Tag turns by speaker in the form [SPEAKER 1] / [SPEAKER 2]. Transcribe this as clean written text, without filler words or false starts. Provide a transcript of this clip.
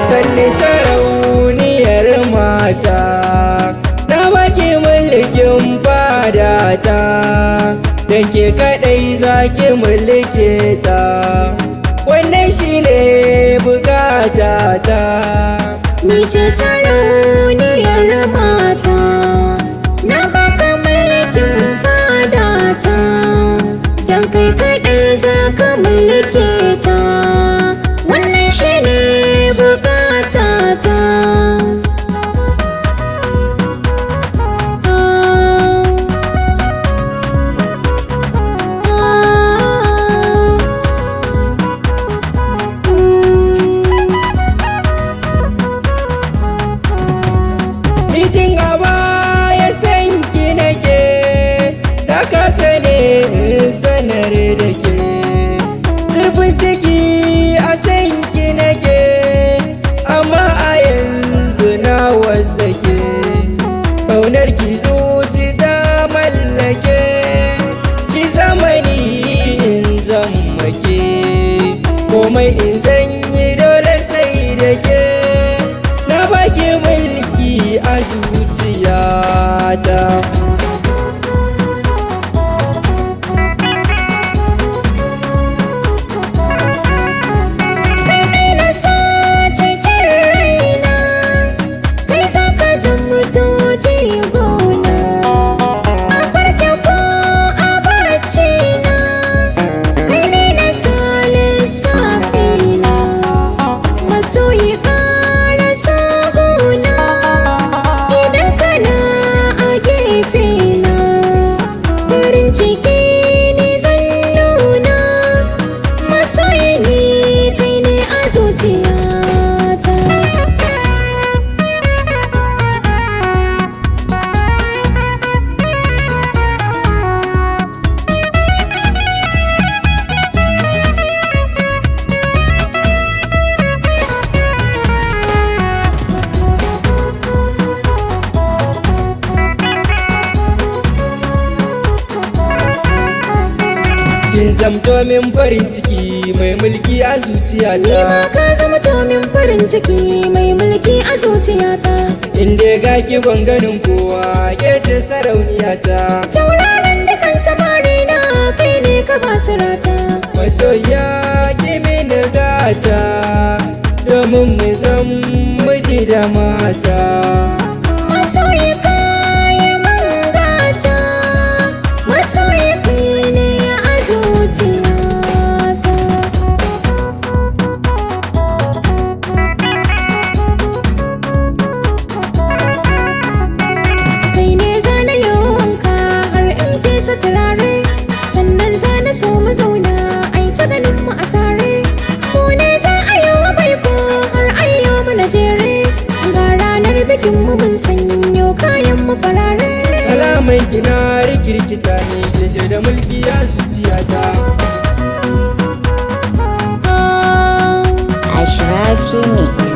[SPEAKER 1] Sanni sarauniyar mata, na baki mulkin fadata, don ke kaɗai zaki mulke ta, wannan shine bukatata.
[SPEAKER 2] Ni ce sarauniyar mata, na baka mulkin fadata, don kai kaɗai zaka mulke ta, wannan shine bukatata.
[SPEAKER 1] Tun a baya san ki nake, da ka sane in sanar da ke, zurfin ciki a san ki nake, amma a yanzu na wasake, ƙaunar ki zuci ta mallake, ki zamani in zammake, komai in zanyi dole sai da ke, na baki mulki a zuciyata.
[SPEAKER 2] Kai ne na sa cikin raina, kai za ka zamto jigona, a farke ko a bacci na, kai ne na sa lissafina, masoyi ƙara sagona, idan kana a gefena, farin ciki ne zan nuna, masoyi ne kai ne a zuciyata.
[SPEAKER 1] Kin zamto min farin ciki mai mulki a
[SPEAKER 2] Ni
[SPEAKER 1] zuciyata.
[SPEAKER 2] ma ka zamto min farin ciki mai mulki a zuciyata.
[SPEAKER 1] Inda ga ki ban ganin kowa, ke ce sarauniyata.
[SPEAKER 2] Tauraron da kan samari na kai ne ka basu rata.
[SPEAKER 1] Masoya ki mini gata, domin mu zan miji da mata.
[SPEAKER 2] Masoyi kayi man gata, masoyi kai ne a zuciyata. Kai ne zana yi wanka har in fesa turare, sannan zana so mu zauna ai ta ganin mu a tare. Ko ne za a yi wa baiko har ayyo mana jere, ga ranar bikin mu mun sanyo kayan mu farare.
[SPEAKER 1] Kalaman kina rikirkita ne, ke ce da mulki a zuciyata.
[SPEAKER 2] Ah.
[SPEAKER 3] Ashrafi Mix.